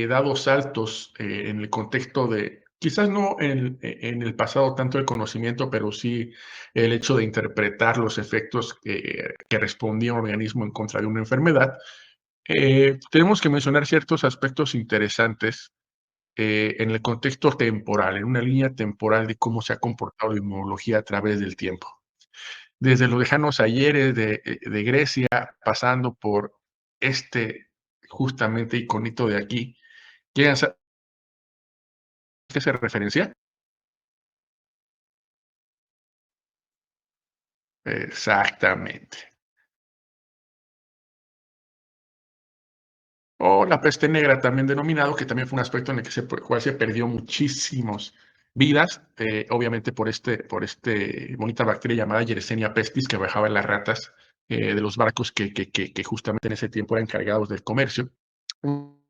dado saltos en el contexto de, quizás no en el pasado tanto el conocimiento, pero sí el hecho de interpretar los efectos que respondía un organismo en contra de una enfermedad. Tenemos que mencionar ciertos aspectos interesantes en el contexto temporal, en una línea temporal de cómo se ha comportado la inmunología a través del tiempo. Desde los lejanos ayeres de Grecia, pasando por este justamente iconito de aquí, que ¿qué se referencia? Exactamente. O la peste negra, también denominado, que también fue un aspecto en el que cual se perdió muchísimos vidas, obviamente por este bonita bacteria llamada Yersinia pestis que viajaba en las ratas de los barcos que justamente en ese tiempo eran encargados del comercio. No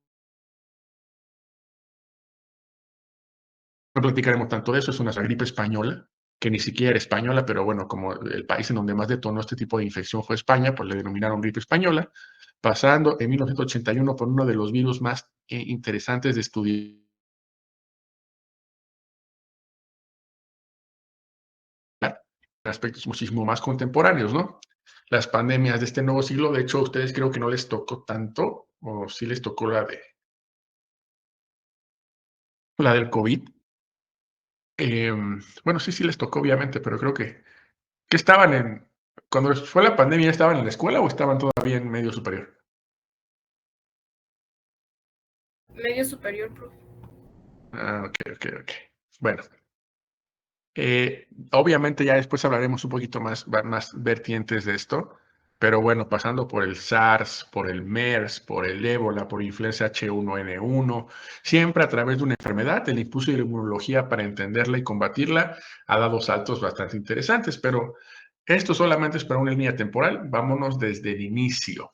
platicaremos tanto de eso, es una gripe española, que ni siquiera era española, pero bueno, como el país en donde más detonó este tipo de infección fue España, pues le denominaron gripe española, pasando en 1981 por uno de los virus más interesantes de estudiar, aspectos muchísimo más contemporáneos, ¿no? Las pandemias de este nuevo siglo, de hecho, a ustedes creo que no les tocó tanto, o sí les tocó la del COVID. Bueno, sí, sí les tocó, obviamente, pero creo que estaban cuando fue la pandemia, ¿estaban en la escuela o estaban todavía en medio superior? Medio superior, profe. Ah, ok, ok, ok. Bueno, obviamente ya después hablaremos un poquito más vertientes de esto, pero bueno, pasando por el SARS, por el MERS, por el ébola, por influenza H1N1, siempre a través de una enfermedad, el impulso de la inmunología para entenderla y combatirla ha dado saltos bastante interesantes, pero esto solamente es para una línea temporal. Vámonos desde el inicio.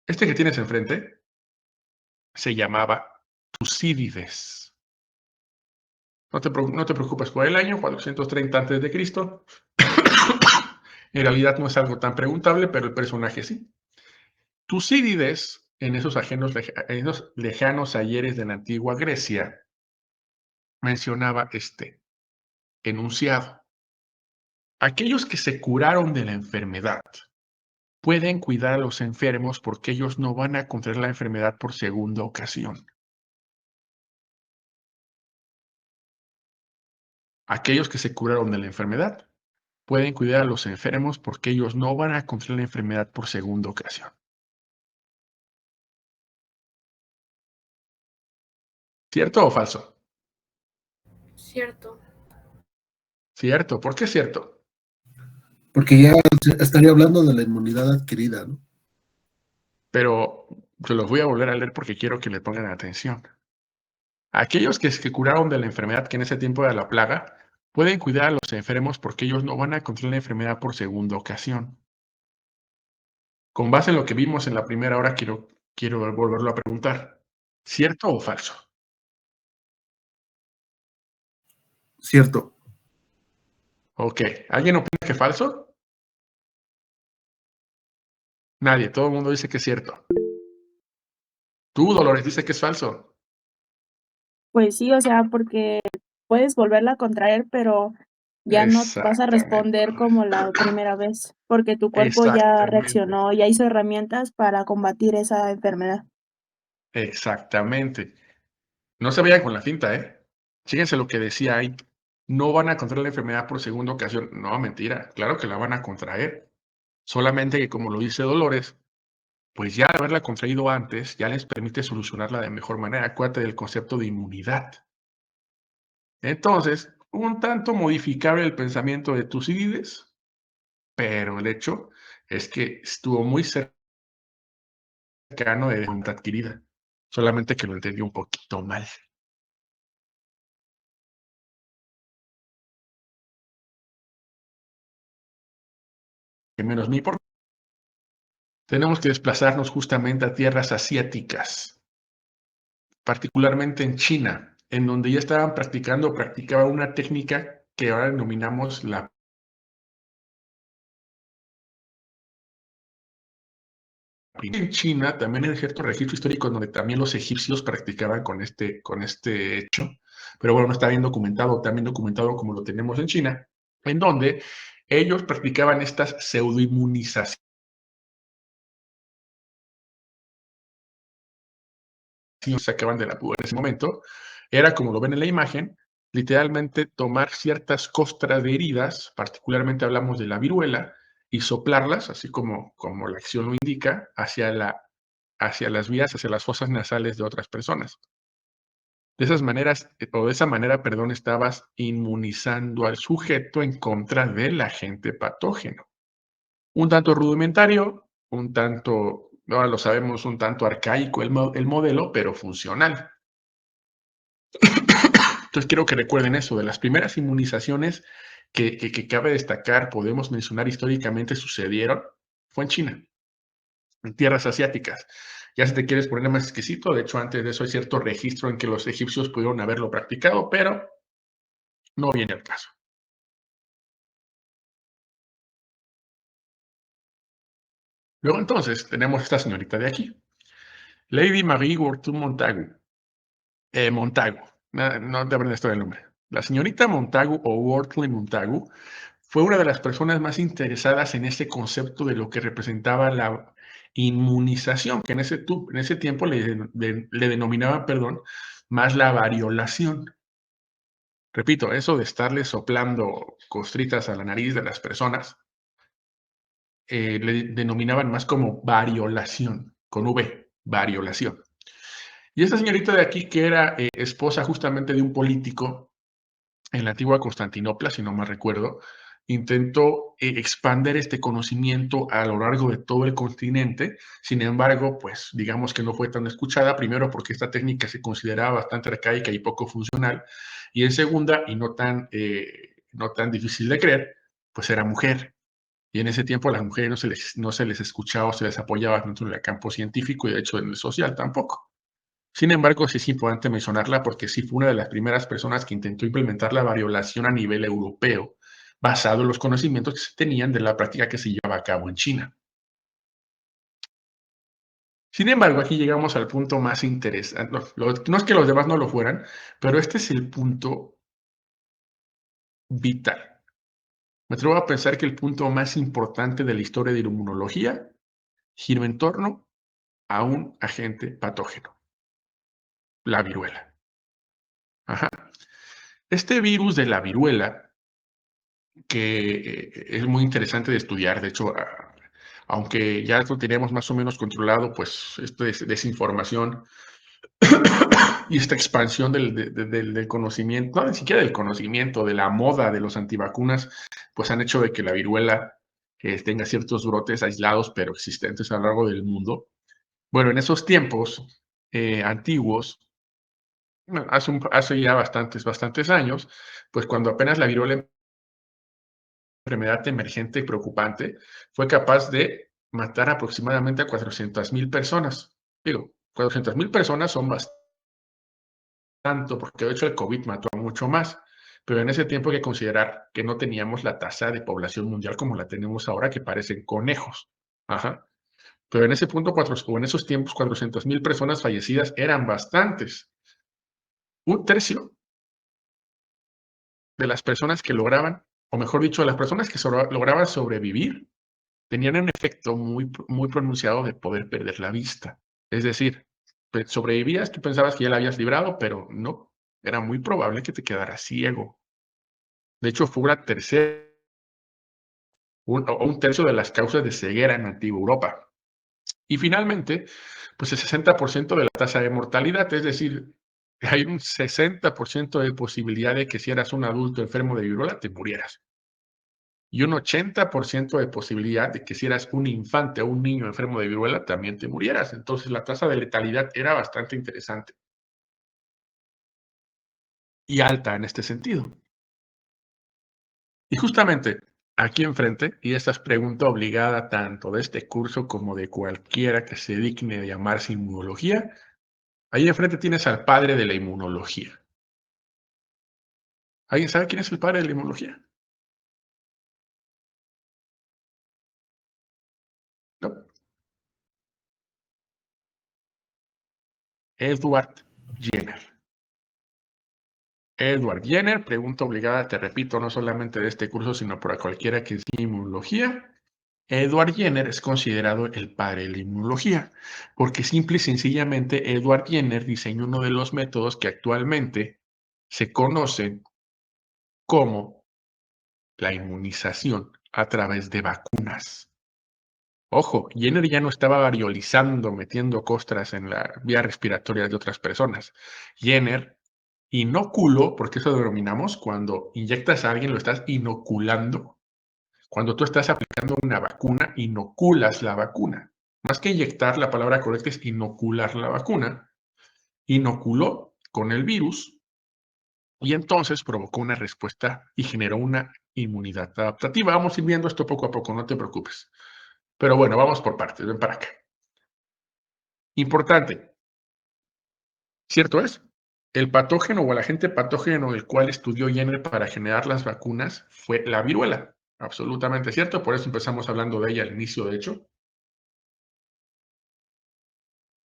Este que tienes enfrente se llamaba Tucídides. No te preocupes por el año, 430 antes de Cristo. En realidad no es algo tan preguntable, pero el personaje sí. Tucídides, en esos lejanos ayeres de la antigua Grecia, mencionaba este enunciado. Aquellos que se curaron de la enfermedad pueden cuidar a los enfermos porque ellos no van a contraer la enfermedad por segunda ocasión. Aquellos que se curaron de la enfermedad pueden cuidar a los enfermos porque ellos no van a contraer la enfermedad por segunda ocasión. ¿Cierto o falso? Cierto. Cierto. ¿Por qué es cierto? Porque ya estaría hablando de la inmunidad adquirida, ¿no? Pero se los voy a volver a leer porque quiero que le pongan atención. Aquellos que se curaron de la enfermedad que en ese tiempo era la plaga, pueden cuidar a los enfermos porque ellos no van a contraer la enfermedad por segunda ocasión. Con base en lo que vimos en la primera hora, quiero volverlo a preguntar. ¿Cierto o falso? Cierto. Ok. ¿Alguien opina que es falso? Nadie. Todo el mundo dice que es cierto. Tú, Dolores, dice que es falso. Pues sí, o sea, porque puedes volverla a contraer, pero ya no vas a Exactamente. responder como la primera vez, porque tu cuerpo ya Exactamente. reaccionó, ya hizo herramientas para combatir esa enfermedad. Exactamente. No se vayan con la finta, ¿eh? Fíjense lo que decía ahí. No van a contraer la enfermedad por segunda ocasión. No, mentira. Claro que la van a contraer. Solamente que, como lo dice Dolores, pues ya de haberla contraído antes, ya les permite solucionarla de mejor manera. Acuérdate del concepto de inmunidad. Entonces, un tanto modificable el pensamiento de Tucídides, pero el hecho es que estuvo muy cercano de la inmunidad adquirida. Solamente que lo entendió un poquito mal. Que menos me importa. Tenemos que desplazarnos justamente a tierras asiáticas, particularmente en China, en donde ya estaban practicaban una técnica que ahora denominamos la En China también hay cierto registro histórico donde también los egipcios practicaban con este hecho, pero bueno, no está bien documentado, también documentado como lo tenemos en China, en donde ellos practicaban estas pseudoinmunizaciones. Sacaban de la púa en ese momento, era como lo ven en la imagen, literalmente tomar ciertas costras de heridas, particularmente hablamos de la viruela, y soplarlas, así como la acción lo indica, hacia las vías, hacia las fosas nasales de otras personas. De esas maneras, o de esa manera, perdón, estabas inmunizando al sujeto en contra del agente patógeno. Un tanto rudimentario, un tanto, ahora lo sabemos, un tanto arcaico el modelo, pero funcional. Entonces quiero que recuerden eso, de las primeras inmunizaciones que cabe destacar, podemos mencionar históricamente sucedieron, fue en China, en tierras asiáticas. Ya si te quieres poner más exquisito, de hecho antes de eso hay cierto registro en que los egipcios pudieron haberlo practicado, pero no viene al caso. Luego entonces tenemos esta señorita de aquí, Lady Marie Wortley Montagu. Montagu, no te aprendes todo el nombre. La señorita Montagu o Wortley Montagu fue una de las personas más interesadas en ese concepto de lo que representaba la inmunización, que en ese tiempo le denominaban, perdón, más la variolación. Repito, eso de estarle soplando costritas a la nariz de las personas, le denominaban más como variolación, con V, variolación. Y esta señorita de aquí, que era esposa justamente de un político en la antigua Constantinopla, si no mal recuerdo, intentó expander este conocimiento a lo largo de todo el continente. Sin embargo, pues digamos que no fue tan escuchada, primero porque esta técnica se consideraba bastante arcaica y poco funcional, y en segunda, y no tan difícil de creer, pues era mujer. Y en ese tiempo a las mujeres no se les escuchaba o se les apoyaba dentro del campo científico y de hecho en el social tampoco. Sin embargo, sí es importante mencionarla porque sí fue una de las primeras personas que intentó implementar la variolación a nivel europeo, basado en los conocimientos que se tenían de la práctica que se llevaba a cabo en China. Sin embargo, aquí llegamos al punto más interesante. No es que los demás no lo fueran, pero este es el punto vital. Me atrevo a pensar que el punto más importante de la historia de la inmunología gira en torno a un agente patógeno, la viruela. Ajá. Este virus de la viruela que es muy interesante de estudiar. De hecho, aunque ya lo tenemos más o menos controlado, pues esto es desinformación y esta expansión del conocimiento, no ni siquiera del conocimiento, de la moda de los antivacunas, pues han hecho de que la viruela tenga ciertos brotes aislados, pero existentes a lo largo del mundo. Bueno, en esos tiempos antiguos, bueno, hace ya bastantes años, pues cuando apenas la viruela enfermedad emergente y preocupante, fue capaz de matar aproximadamente a 400,000 personas. Digo, 400,000 personas son bastante, porque de hecho el COVID mató a mucho más, pero en ese tiempo hay que considerar que no teníamos la tasa de población mundial como la tenemos ahora, que parecen conejos. Ajá. Pero en ese punto, o en esos tiempos, 400,000 personas fallecidas eran bastantes. Un tercio de las personas que lograban, o mejor dicho, de las personas que lograban sobrevivir, tenían un efecto muy pronunciado de poder perder la vista. Es decir, sobrevivías, tú pensabas que ya la habías librado, pero no, era muy probable que te quedaras ciego. De hecho, fue una tercera, un tercio de las causas de ceguera en antigua Europa. Y finalmente, pues el 60% de la tasa de mortalidad, es decir, hay un 60% de posibilidad de que si eras un adulto enfermo de viruela, te murieras. Y un 80% de posibilidad de que si eras un infante o un niño enfermo de viruela también te murieras. Entonces la tasa de letalidad era bastante interesante y alta en este sentido. Y justamente aquí enfrente, y esta es pregunta obligada tanto de este curso como de cualquiera que se digne de llamarse inmunología, ahí enfrente tienes al padre de la inmunología. ¿Alguien sabe quién es el padre de la inmunología? No. Edward Jenner. Edward Jenner, pregunta obligada, te repito, no solamente de este curso, sino para cualquiera que enseñe inmunología. Edward Jenner es considerado el padre de la inmunología, porque simple y sencillamente Edward Jenner diseñó uno de los métodos que actualmente se conocen como la inmunización a través de vacunas. Ojo, Jenner ya no estaba variolizando, metiendo costras en la vía respiratoria de otras personas. Jenner inoculó, porque eso denominamos, cuando inyectas a alguien lo estás inoculando. Cuando tú estás aplicando una vacuna, inoculas la vacuna. Más que inyectar, la palabra correcta es inocular la vacuna. Inoculó con el virus y entonces provocó una respuesta y generó una inmunidad adaptativa. Vamos a ir viendo esto poco a poco, no te preocupes. Pero bueno, vamos por partes, ven para acá. Importante, ¿cierto es? El patógeno o el agente patógeno del cual estudió Jenner para generar las vacunas fue la viruela. Absolutamente cierto, por eso empezamos hablando de ella al inicio, de hecho.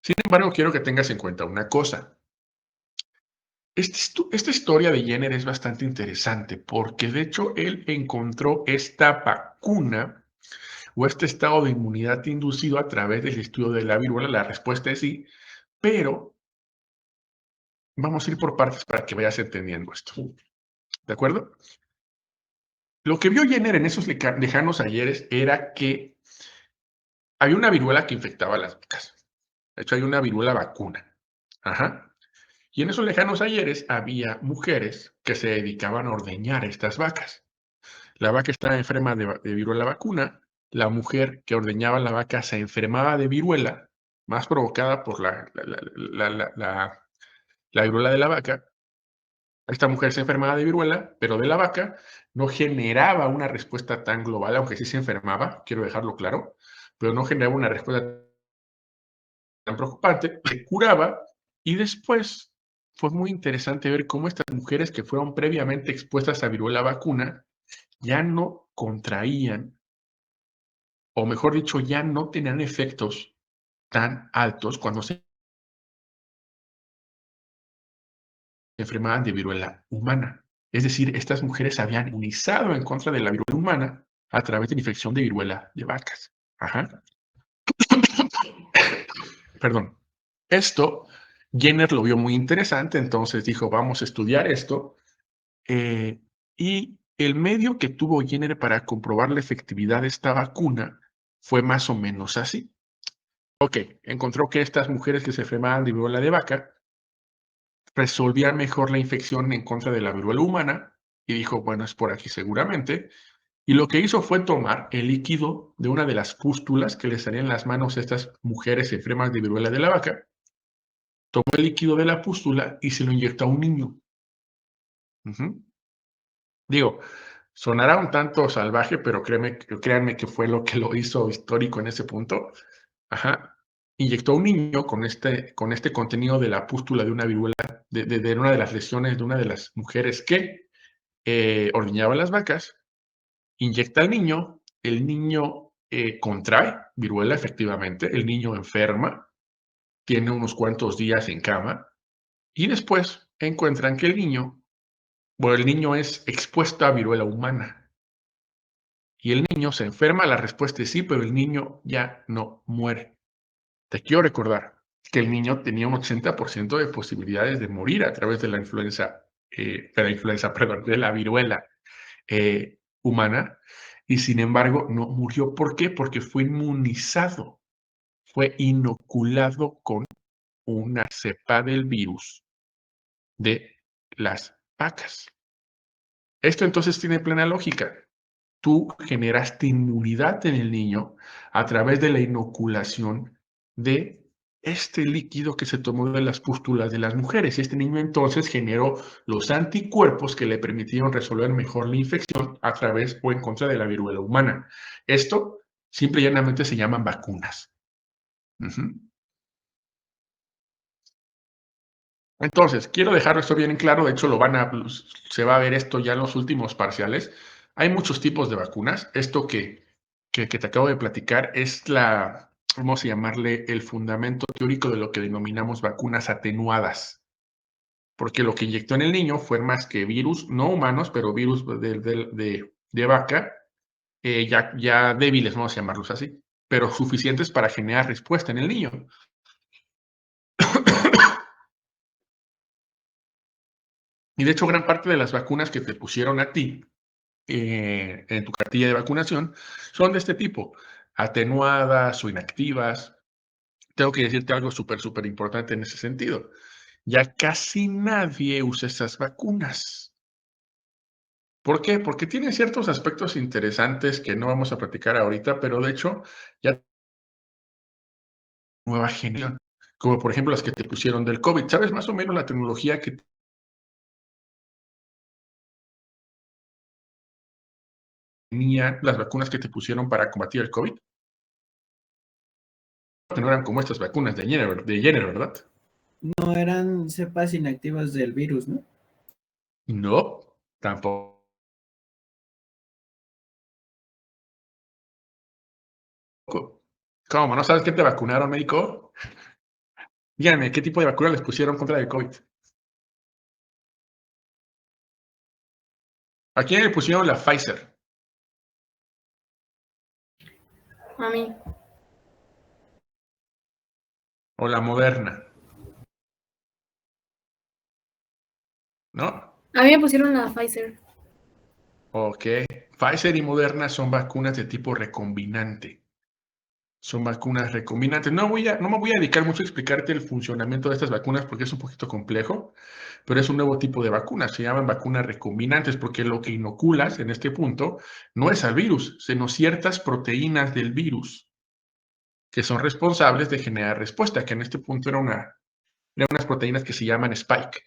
Sin embargo, quiero que tengas en cuenta una cosa. Esta historia de Jenner es bastante interesante porque de hecho él encontró esta vacuna o este estado de inmunidad inducido a través del estudio de la viruela. La respuesta es sí, pero vamos a ir por partes para que vayas entendiendo esto. ¿De acuerdo? Lo que vio Jenner en esos lejanos ayeres era que había una viruela que infectaba a las vacas. De hecho, hay una viruela vacuna. Ajá. Y en esos lejanos ayeres había mujeres que se dedicaban a ordeñar estas vacas. La vaca estaba enferma de viruela vacuna. La mujer que ordeñaba la vaca se enfermaba de viruela, más provocada por la viruela de la vaca. Esta mujer se enfermaba de viruela, pero de la vaca no generaba una respuesta tan global, aunque sí se enfermaba, quiero dejarlo claro, pero no generaba una respuesta tan preocupante, se curaba y después fue muy interesante ver cómo estas mujeres que fueron previamente expuestas a viruela vacuna ya no contraían, o mejor dicho, ya no tenían efectos tan altos cuando se enfermaban de viruela humana. Es decir, estas mujeres habían inmunizado en contra de la viruela humana a través de la infección de viruela de vacas. Ajá. Perdón. Esto, Jenner lo vio muy interesante, entonces dijo, vamos a estudiar esto. Y el medio que tuvo Jenner para comprobar la efectividad de esta vacuna fue más o menos así. Ok, encontró que estas mujeres que se enfermaban de viruela de vaca resolvían mejor la infección en contra de la viruela humana y dijo, bueno, es por aquí seguramente. Y lo que hizo fue tomar el líquido de una de las pústulas que le salían en las manos a estas mujeres enfermas de viruela de la vaca, tomó el líquido de la pústula y se lo inyectó a un niño. Digo, sonará un tanto salvaje, pero créanme que fue lo que lo hizo histórico en ese punto. Ajá. Inyectó a un niño con este contenido de la pústula de una viruela, de una de las lesiones de una de las mujeres que ordeñaba las vacas. Inyecta al niño, el niño contrae viruela, efectivamente, el niño enferma, tiene unos cuantos días en cama, y después encuentran que el niño es expuesto a viruela humana. Y el niño se enferma, la respuesta es sí, pero el niño ya no muere. Te quiero recordar que el niño tenía un 80% de posibilidades de morir a través de la de la viruela humana, y sin embargo no murió. ¿Por qué? Porque fue inmunizado, fue inoculado con una cepa del virus de las vacas. Esto entonces tiene plena lógica. Tú generaste inmunidad en el niño a través de la inoculación de este líquido que se tomó de las pústulas de las mujeres. Este niño entonces generó los anticuerpos que le permitieron resolver mejor la infección a través o en contra de la viruela humana. Esto simple y llanamente se llaman vacunas. Entonces, quiero dejarlo esto bien en claro, de hecho se va a ver esto ya en los últimos parciales. Hay muchos tipos de vacunas. Esto que te acabo de platicar es vamos a llamarle el fundamento teórico de lo que denominamos vacunas atenuadas. Porque lo que inyectó en el niño fue más que virus, no humanos, pero virus de vaca, ya débiles, vamos a llamarlos así, pero suficientes para generar respuesta en el niño. Y de hecho, gran parte de las vacunas que te pusieron a ti en tu cartilla de vacunación son de este tipo, atenuadas o inactivas. Tengo que decirte algo súper importante en ese sentido. Ya casi nadie usa esas vacunas. ¿Por qué? Porque tienen ciertos aspectos interesantes que no vamos a platicar ahorita, pero de hecho ya nueva generación, como por ejemplo las que te pusieron del COVID. ¿Sabes más o menos la tecnología que tenían las vacunas que te pusieron para combatir el COVID? No eran como estas vacunas de Jenner, ¿verdad? No eran cepas inactivas del virus, ¿no? No, tampoco. ¿Cómo? ¿No sabes qué te vacunaron, médico? Díganme, ¿qué tipo de vacuna les pusieron contra el COVID? ¿A quién le pusieron la Pfizer? A mí. ¿O la Moderna? ¿No? A mí me pusieron la Pfizer. Ok. Pfizer y Moderna son vacunas de tipo recombinante. Son vacunas recombinantes. No me voy a dedicar mucho a explicarte el funcionamiento de estas vacunas porque es un poquito complejo, pero es un nuevo tipo de vacunas. Se llaman vacunas recombinantes porque lo que inoculas en este punto no es al virus, sino ciertas proteínas del virus que son responsables de generar respuesta, que en este punto eran unas proteínas que se llaman spike.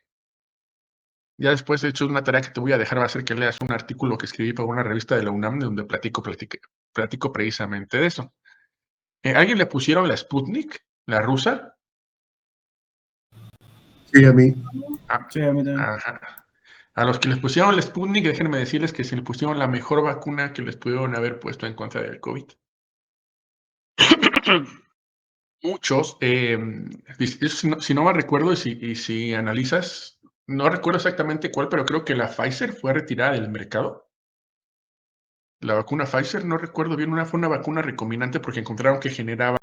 Ya después, de hecho, una tarea que te voy a dejar va a ser que leas un artículo que escribí para una revista de la UNAM donde platico precisamente de eso. ¿Alguien le pusieron la Sputnik, la rusa? Sí, a mí. Sí, a mí también. Ajá. A los que les pusieron la Sputnik, déjenme decirles que se les pusieron la mejor vacuna que les pudieron haber puesto en contra del COVID. Muchos, si no me recuerdo y si analizas, no recuerdo exactamente cuál, pero creo que la Pfizer fue retirada del mercado. La vacuna Pfizer, no recuerdo bien, fue una vacuna recombinante porque encontraron que generaba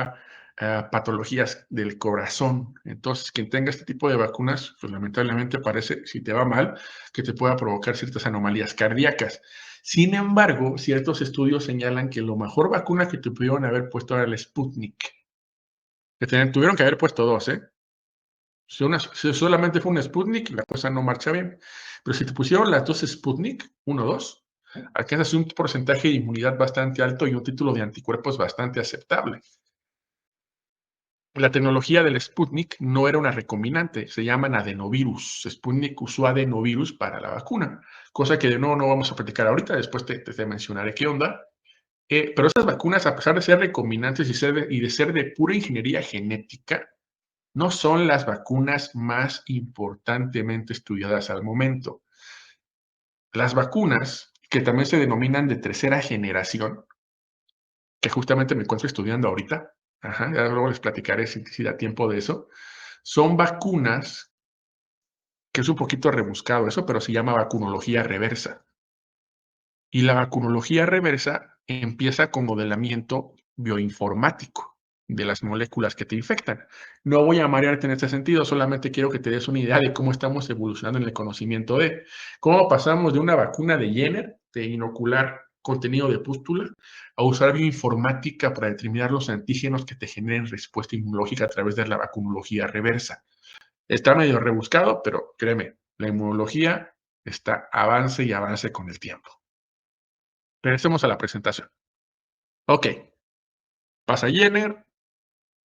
patologías del corazón. Entonces, quien tenga este tipo de vacunas, pues lamentablemente parece, si te va mal, que te pueda provocar ciertas anomalías cardíacas. Sin embargo, ciertos estudios señalan que la mejor vacuna que te pudieron haber puesto era el Sputnik. Que tuvieron que haber puesto dos, ¿eh? Si solamente fue un Sputnik, la cosa no marcha bien. Pero si te pusieron las dos Sputnik, 1, 2, alcanzas un porcentaje de inmunidad bastante alto y un título de anticuerpos bastante aceptable. La tecnología del Sputnik no era una recombinante, se llaman adenovirus. Sputnik usó adenovirus para la vacuna, cosa que de nuevo no vamos a platicar ahorita, después te mencionaré qué onda. Pero esas vacunas, a pesar de ser recombinantes y de ser de pura ingeniería genética, no son las vacunas más importantemente estudiadas al momento. Las vacunas, que también se denominan de tercera generación, que justamente me encuentro estudiando ahorita, ya luego les platicaré si da tiempo de eso, son vacunas, que es un poquito rebuscado eso, pero se llama vacunología reversa. Y la vacunología reversa empieza con modelamiento bioinformático de las moléculas que te infectan. No voy a marearte en este sentido, solamente quiero que te des una idea de cómo estamos evolucionando en el conocimiento de cómo pasamos de una vacuna de Jenner, de inocular contenido de pústula, a usar bioinformática para determinar los antígenos que te generen respuesta inmunológica a través de la vacunología reversa. Está medio rebuscado, pero créeme, la inmunología está avance y avance con el tiempo. Regresemos a la presentación. Ok, pasa Jenner,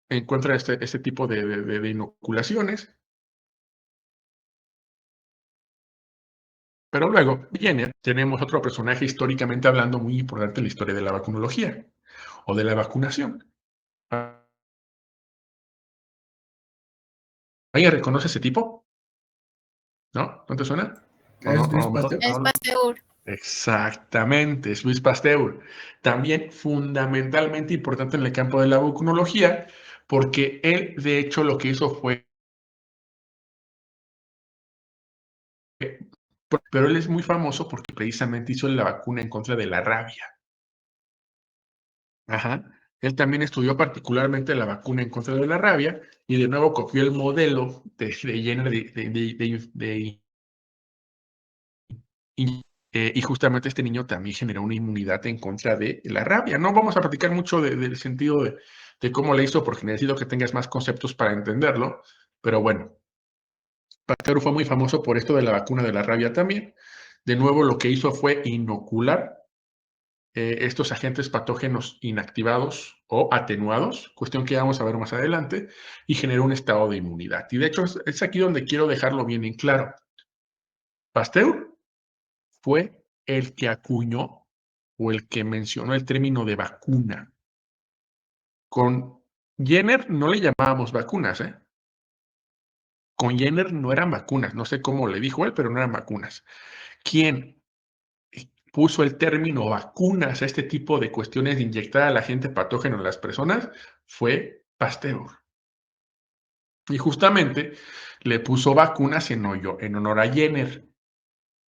encuentra este tipo de inoculaciones, pero luego Jenner tenemos otro personaje históricamente hablando muy importante en la historia de la vacunología o de la vacunación. ¿Alguien reconoce ese tipo? ¿No? ¿No te suena? Es Luis Pasteur. Es Pasteur. Exactamente, es Luis Pasteur. También fundamentalmente importante en el campo de la vacunología, porque él, de hecho, lo que hizo fue, pero él es muy famoso porque precisamente hizo la vacuna en contra de la rabia. Ajá. Él también estudió particularmente la vacuna en contra de la rabia y de nuevo copió el modelo de Jenner y justamente este niño también generó una inmunidad en contra de la rabia. No vamos a platicar mucho del sentido de cómo le hizo, porque necesito que tengas más conceptos para entenderlo, pero bueno, Pasteur fue muy famoso por esto de la vacuna de la rabia también. De nuevo, lo que hizo fue inocular estos agentes patógenos inactivados o atenuados, cuestión que vamos a ver más adelante, y generó un estado de inmunidad. Y de hecho es aquí donde quiero dejarlo bien en claro. Pasteur fue el que acuñó o el que mencionó el término de vacuna. Con Jenner no le llamábamos vacunas, ¿eh? Con Jenner no eran vacunas, no sé cómo le dijo él, pero no eran vacunas. ¿Quién puso el término vacunas a este tipo de cuestiones de inyectar al agente patógeno en las personas? Fue Pasteur. Y justamente le puso vacunas en honor a Jenner.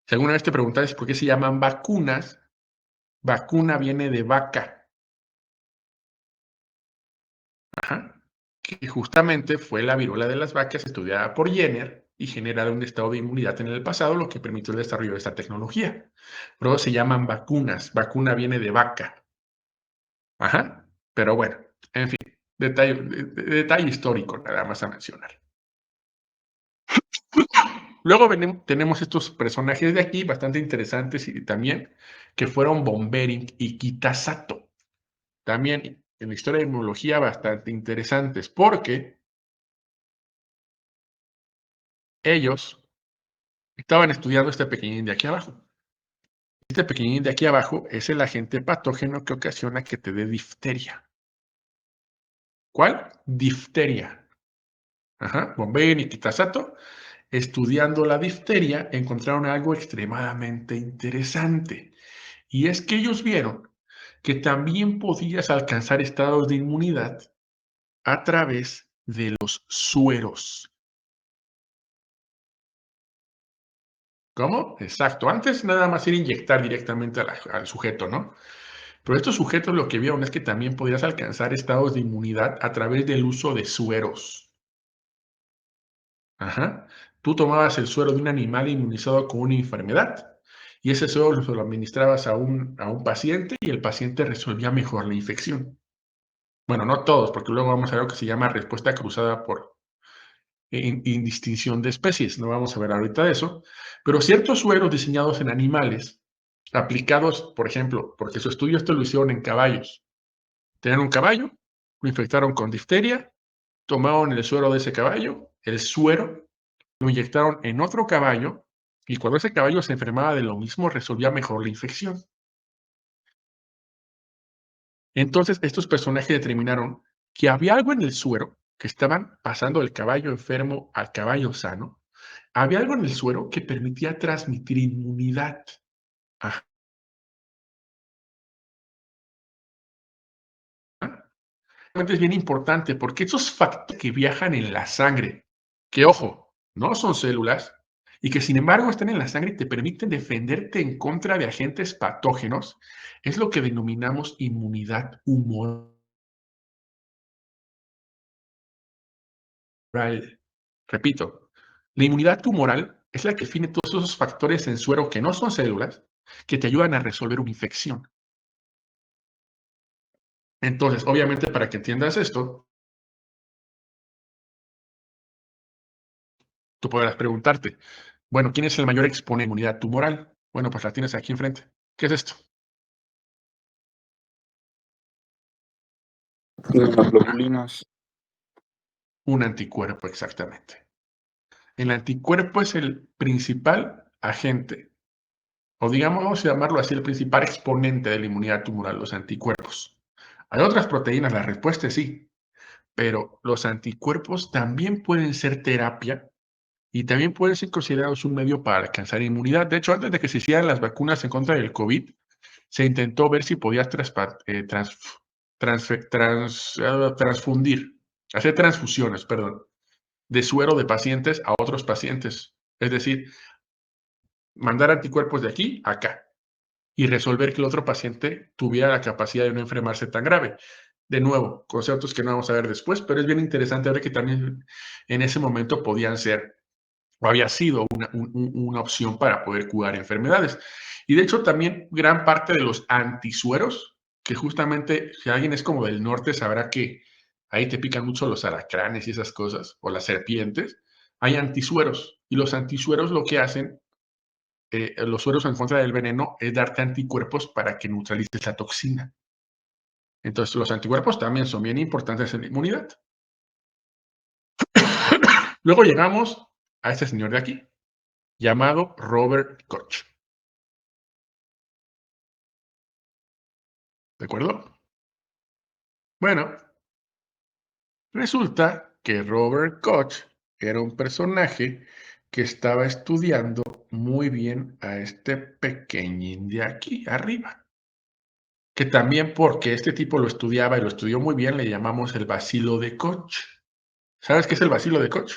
Si alguna vez te preguntas por qué se llaman vacunas, vacuna viene de vaca. Ajá. Que justamente fue la viruela de las vacas estudiada por Jenner y generada un estado de inmunidad en el pasado, lo que permitió el desarrollo de esta tecnología. Pero se llaman vacunas. Vacuna viene de vaca. Ajá. Pero bueno, en fin, detalle histórico nada más a mencionar. Luego tenemos estos personajes de aquí bastante interesantes y también que fueron Bombering y Kitasato. También en la historia de inmunología bastante interesantes porque ellos estaban estudiando este pequeñín de aquí abajo. Este pequeñín de aquí abajo es el agente patógeno que ocasiona que te dé difteria. ¿Cuál? Difteria. Ajá, Bombay y Kitasato, estudiando la difteria, encontraron algo extremadamente interesante. Y es que ellos vieron que también podías alcanzar estados de inmunidad a través de los sueros. ¿Cómo? Exacto. Antes nada más era inyectar directamente al sujeto, ¿no? Pero estos sujetos lo que vieron es que también podías alcanzar estados de inmunidad a través del uso de sueros. Ajá. Tú tomabas el suero de un animal inmunizado con una enfermedad y ese suero lo administrabas a un paciente y el paciente resolvía mejor la infección. Bueno, no todos, porque luego vamos a ver lo que se llama respuesta cruzada por indistinción de especies. No vamos a ver ahorita de eso. Pero ciertos sueros diseñados en animales, aplicados, por ejemplo, porque su estudio esto lo hicieron en caballos. Tenían un caballo, lo infectaron con difteria, tomaron el suero de ese caballo, el suero, lo inyectaron en otro caballo y cuando ese caballo se enfermaba de lo mismo, resolvía mejor la infección. Entonces, estos personajes determinaron que había algo en el suero que estaban pasando del caballo enfermo al caballo sano. Había algo en el suero que permitía transmitir inmunidad. Ajá. Es bien importante porque esos factores que viajan en la sangre, que ojo, no son células, y que sin embargo están en la sangre y te permiten defenderte en contra de agentes patógenos, es lo que denominamos inmunidad humoral. Repito, la inmunidad tumoral es la que define todos esos factores en suero que no son células, que te ayudan a resolver una infección. Entonces, obviamente, para que entiendas esto, tú podrás preguntarte, bueno, ¿quién es el mayor exponente de inmunidad tumoral? Bueno, pues la tienes aquí enfrente. ¿Qué es esto? Inmunoglobulinas. Un anticuerpo, exactamente. El anticuerpo es el principal agente, o digamos, vamos a llamarlo así, el principal exponente de la inmunidad tumoral, los anticuerpos. Hay otras proteínas, la respuesta es sí, pero los anticuerpos también pueden ser terapia y también pueden ser considerados un medio para alcanzar inmunidad. De hecho, antes de que se hicieran las vacunas en contra del COVID, se intentó ver si podías transfundir, hacer transfusiones, perdón, de suero de pacientes a otros pacientes. Es decir, mandar anticuerpos de aquí a acá y resolver que el otro paciente tuviera la capacidad de no enfermarse tan grave. De nuevo, conceptos que no vamos a ver después, pero es bien interesante ver que también en ese momento podían ser o había sido una opción para poder curar enfermedades. Y de hecho también gran parte de los antisueros, que justamente si alguien es como del norte sabrá que ahí te pican mucho los alacranes y esas cosas, o las serpientes, hay antisueros. Y los antisueros lo que hacen, los sueros en contra del veneno, es darte anticuerpos para que neutralices la toxina. Entonces los anticuerpos también son bien importantes en la inmunidad. Luego llegamos a este señor de aquí, llamado Robert Koch. ¿De acuerdo? Bueno, resulta que Robert Koch era un personaje que estaba estudiando muy bien a este pequeñín de aquí arriba. Que también porque este tipo lo estudiaba y lo estudió muy bien, le llamamos el bacilo de Koch. ¿Sabes qué es el bacilo de Koch?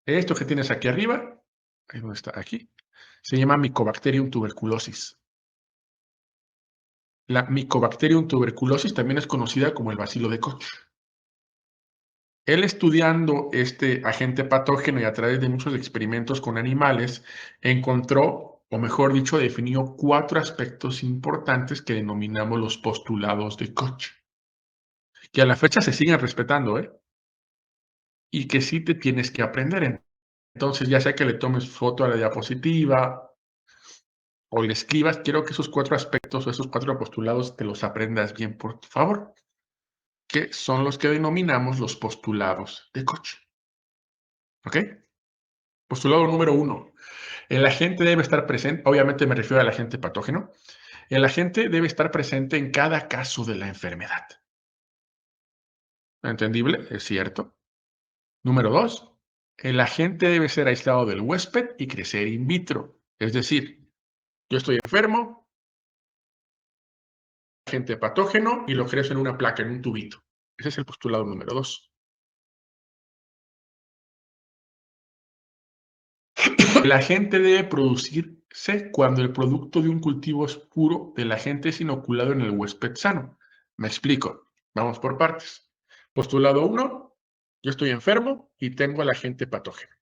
Esto que tienes aquí arriba, ahí donde está, aquí, se llama Mycobacterium tuberculosis. La Mycobacterium tuberculosis también es conocida como el bacilo de Koch. Él estudiando este agente patógeno y a través de muchos experimentos con animales, encontró, o mejor dicho, definió 4 aspectos importantes que denominamos los postulados de Koch, que a la fecha se siguen respetando, y que sí te tienes que aprender. Entonces, ya sea que le tomes foto a la diapositiva o le escribas, quiero que esos 4 aspectos o esos 4 postulados te los aprendas bien, por favor, que son los que denominamos los postulados de Koch. ¿Ok? Postulado número 1. El agente debe estar presente, obviamente me refiero al agente patógeno. El agente debe estar presente en cada caso de la enfermedad. ¿Entendible? Es cierto. Número 2. El agente debe ser aislado del huésped y crecer in vitro. Es decir, yo estoy enfermo, agente patógeno y lo crezco en una placa, en un tubito. Ese es el postulado número 2. El agente debe producirse cuando el producto de un cultivo es puro del agente es inoculado en el huésped sano. Me explico. Vamos por partes. Postulado 1. Yo estoy enfermo y tengo al agente patógeno.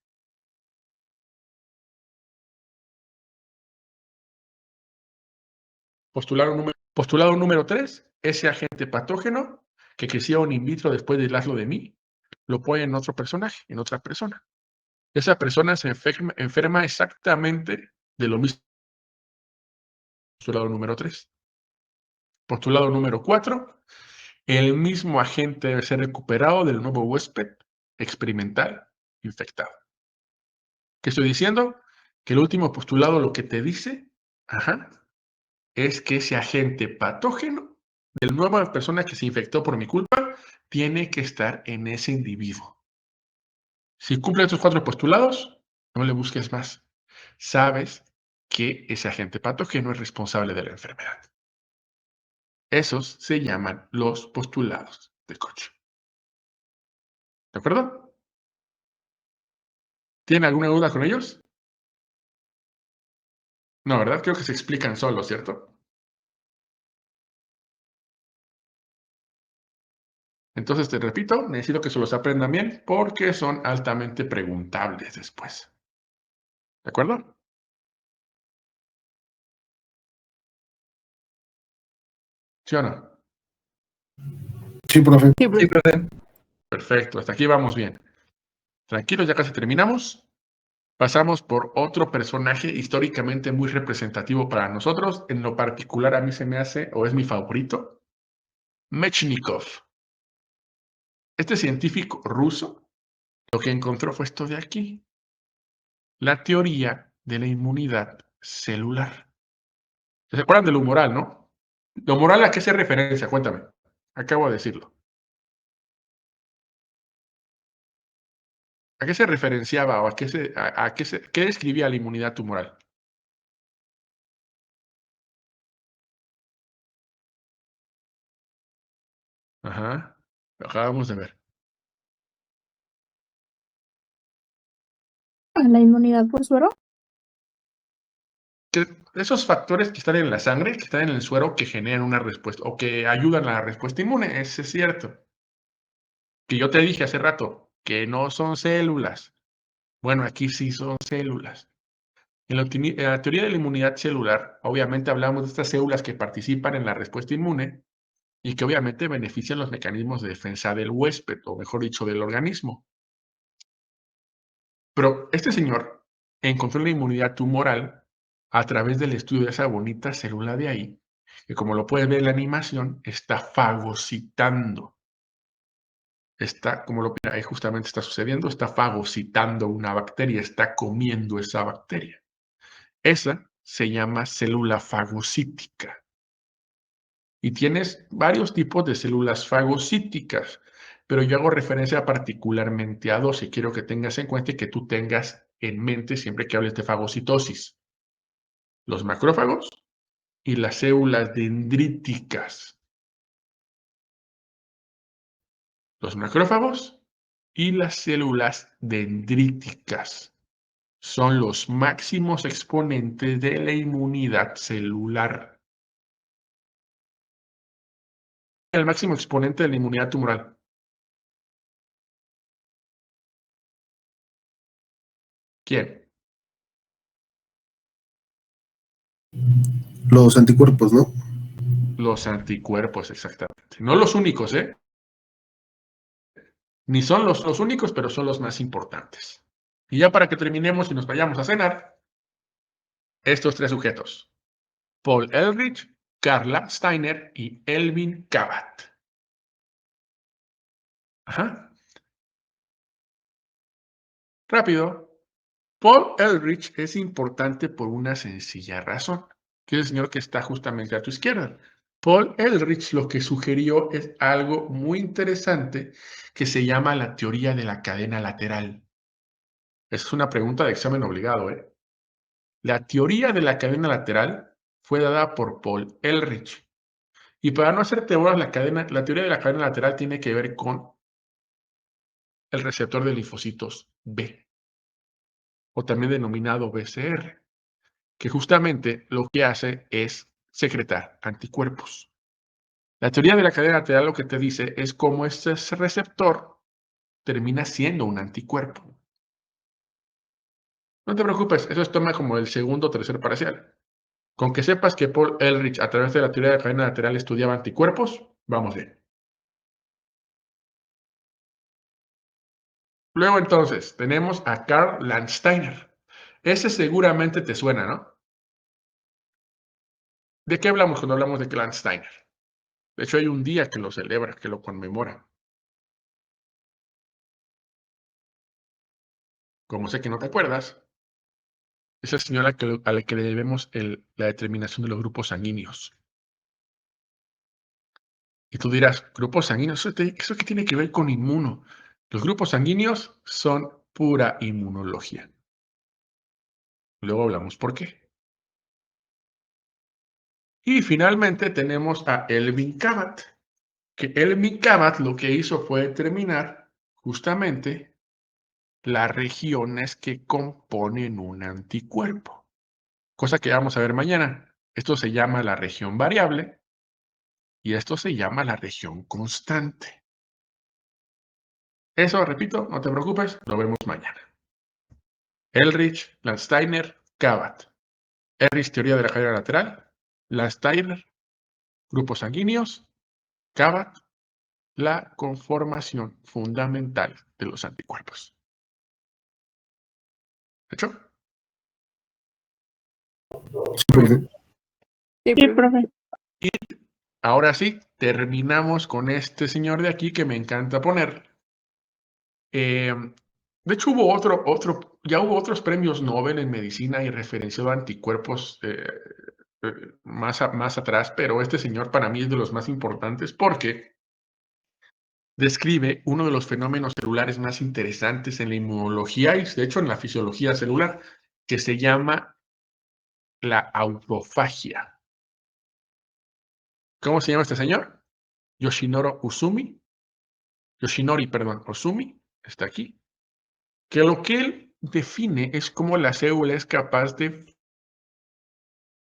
Postulado número 3. Ese agente patógeno que creció in vitro después de darlo de mí, lo pone en otro personaje, en otra persona. Esa persona se enferma exactamente de lo mismo. Postulado número 3. Postulado número 4. El mismo agente debe ser recuperado del nuevo huésped experimental infectado. ¿Qué estoy diciendo? Que el último postulado lo que te dice, es que ese agente patógeno de la nueva persona que se infectó por mi culpa tiene que estar en ese individuo. Si cumple estos 4 postulados, no le busques más. Sabes que ese agente patógeno es responsable de la enfermedad. Esos se llaman los postulados de Koch. ¿De acuerdo? ¿Tienen alguna duda con ellos? No, ¿verdad? Creo que se explican solos, ¿cierto? Entonces, te repito, necesito que se los aprendan bien porque son altamente preguntables después. ¿De acuerdo? ¿Sí o no? Sí, profe. Sí, profe. Perfecto, hasta aquí vamos bien. Tranquilos, ya casi terminamos. Pasamos por otro personaje históricamente muy representativo para nosotros. En lo particular, a mí se me hace, o es mi favorito, Mechnikov. Este científico ruso lo que encontró fue esto de aquí. La teoría de la inmunidad celular. ¿Se acuerdan del humoral, no? ¿Lo humoral a qué hace referencia? Cuéntame. Acabo de decirlo. ¿A qué se referenciaba o qué describía la inmunidad tumoral? Ajá, lo acabamos de ver. ¿La inmunidad por suero? Que esos factores que están en la sangre, que están en el suero, que generan una respuesta o que ayudan a la respuesta inmune, eso es cierto. Que yo te dije hace rato que no son células. Bueno, aquí sí son células. En la teoría de la inmunidad celular, obviamente hablamos de estas células que participan en la respuesta inmune y que obviamente benefician los mecanismos de defensa del huésped, o mejor dicho, del organismo. Pero este señor encontró la inmunidad tumoral a través del estudio de esa bonita célula de ahí, que como lo puedes ver en la animación, está fagocitando. Está, como lo ahí justamente está sucediendo, está fagocitando una bacteria, está comiendo esa bacteria. Esa se llama célula fagocítica. Y tienes varios tipos de células fagocíticas, pero yo hago referencia particularmente a dos y quiero que tengas en cuenta y que tú tengas en mente siempre que hables de fagocitosis. Los macrófagos y las células dendríticas. Los macrófagos y las células dendríticas son los máximos exponentes de la inmunidad celular. El máximo exponente de la inmunidad tumoral. ¿Quién? Los anticuerpos, ¿no? Los anticuerpos, exactamente. No los únicos, ¿eh? Ni son los únicos, pero son los más importantes. Y ya para que terminemos y nos vayamos a cenar, estos tres sujetos. Paul Ehrlich, Carla Steiner y Elvin Kabat. Ajá. Rápido. Paul Ehrlich es importante por una sencilla razón, que es el señor que está justamente a tu izquierda. Paul Ehrlich lo que sugirió es algo muy interesante que se llama la teoría de la cadena lateral. Esa es una pregunta de examen obligado, ¿eh? La teoría de la cadena lateral fue dada por Paul Ehrlich. Y para no hacerte bolas, la teoría de la cadena lateral tiene que ver con el receptor de linfocitos B, o también denominado BCR, que justamente lo que hace es secretar anticuerpos. La teoría de la cadena lateral lo que te dice es cómo este receptor termina siendo un anticuerpo. No te preocupes, eso es toma como el segundo o tercer parcial. Con que sepas que Paul Ehrlich, a través de la teoría de la cadena lateral, estudiaba anticuerpos, vamos bien. Luego entonces tenemos a Karl Landsteiner. Ese seguramente te suena, ¿no? ¿De qué hablamos cuando hablamos de Landsteiner? De hecho, hay un día que lo celebra, que lo conmemora. Como sé que no te acuerdas, es el señor a la que le debemos la determinación de los grupos sanguíneos. Y tú dirás, grupos sanguíneos, ¿eso qué tiene que ver con inmuno? Los grupos sanguíneos son pura inmunología. Luego hablamos por qué. Y finalmente tenemos a Elvin Kabat, que Elvin Kabat lo que hizo fue determinar justamente las regiones que componen un anticuerpo. Cosa que vamos a ver mañana. Esto se llama la región variable y esto se llama la región constante. Eso, repito, no te preocupes, lo vemos mañana. Ehrlich, Landsteiner, Kabat. Ehrlich, teoría de la cadena lateral. Landsteiner, grupos sanguíneos. Kabat, la conformación fundamental de los anticuerpos. ¿Hecho? Sí, profe. Sí, profe. Ahora sí, terminamos con este señor de aquí que me encanta poner. De hecho, ya hubo otros premios Nobel en medicina y referenciado a anticuerpos más atrás, pero este señor para mí es de los más importantes porque describe uno de los fenómenos celulares más interesantes en la inmunología y, de hecho, en la fisiología celular, que se llama la autofagia. ¿Cómo se llama este señor? Yoshinori Ohsumi, está aquí, que lo que él define es cómo la célula es capaz de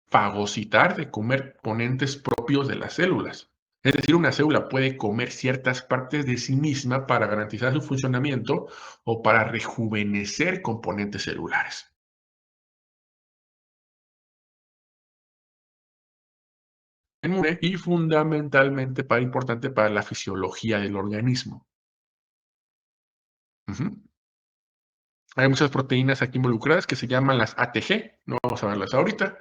fagocitar, de comer componentes propios de las células. Es decir, una célula puede comer ciertas partes de sí misma para garantizar su funcionamiento o para rejuvenecer componentes celulares. Y fundamentalmente importante para la fisiología del organismo. Hay muchas proteínas aquí involucradas que se llaman las ATG, no vamos a verlas ahorita.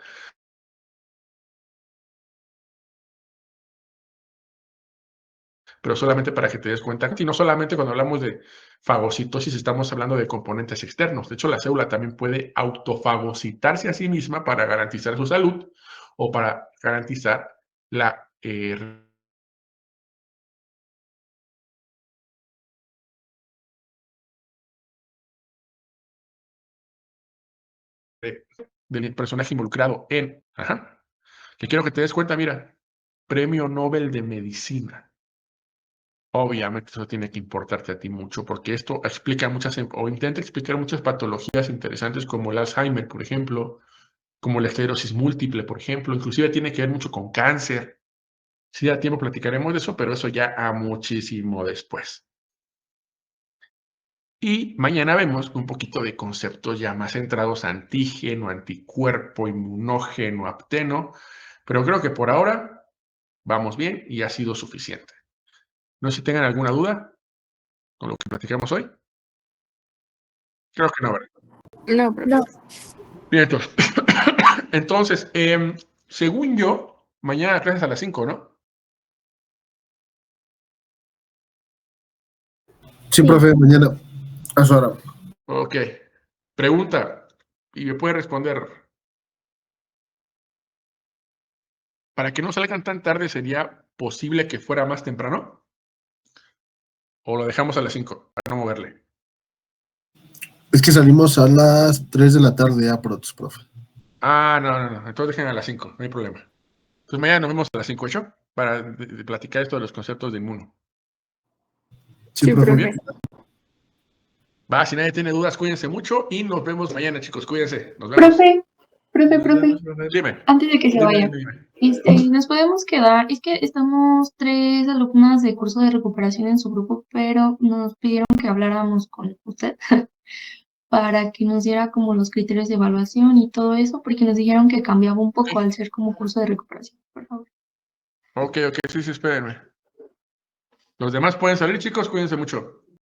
Pero solamente para que te des cuenta, y no solamente cuando hablamos de fagocitosis estamos hablando de componentes externos. De hecho, la célula también puede autofagocitarse a sí misma para garantizar su salud o para garantizar la del personaje involucrado en, que quiero que te des cuenta, mira, Premio Nobel de Medicina. Obviamente eso tiene que importarte a ti mucho, porque esto explica o intenta explicar muchas patologías interesantes como el Alzheimer, por ejemplo, como la esclerosis múltiple, por ejemplo, inclusive tiene que ver mucho con cáncer. Si da tiempo platicaremos de eso, pero eso ya a muchísimo después. Y mañana vemos un poquito de conceptos ya más centrados a antígeno, anticuerpo, inmunógeno, apteno, pero creo que por ahora vamos bien y ha sido suficiente. No sé si tengan alguna duda con lo que platicamos hoy. Creo que no, ¿verdad? No, profe. No. Bien, entonces, según yo, mañana clases a las 5, ¿no? Sí, profe, mañana a su hora. Ok. Pregunta, y me puede responder. Para que no salgan tan tarde, ¿sería posible que fuera más temprano? ¿O lo dejamos a las 5 para no moverle? Es que salimos a las 3 de la tarde a Protos, profe. No. Entonces dejen a las 5, no hay problema. Entonces mañana nos vemos a las 5, ¿8? Para platicar esto de los conceptos de inmuno. Sí, Sí, profe. Muy bien. Va, si nadie tiene dudas, cuídense mucho y nos vemos mañana, chicos. Cuídense. Nos vemos. Profe, Dime. antes de que se Dime, vaya, dime. nos podemos quedar, es que estamos 3 alumnas de curso de recuperación en su grupo, pero nos pidieron que habláramos con usted para que nos diera como los criterios de evaluación y todo eso, porque nos dijeron que cambiaba un poco al ser como curso de recuperación, por favor. Ok, sí, espérenme. Los demás pueden salir, chicos. Cuídense mucho.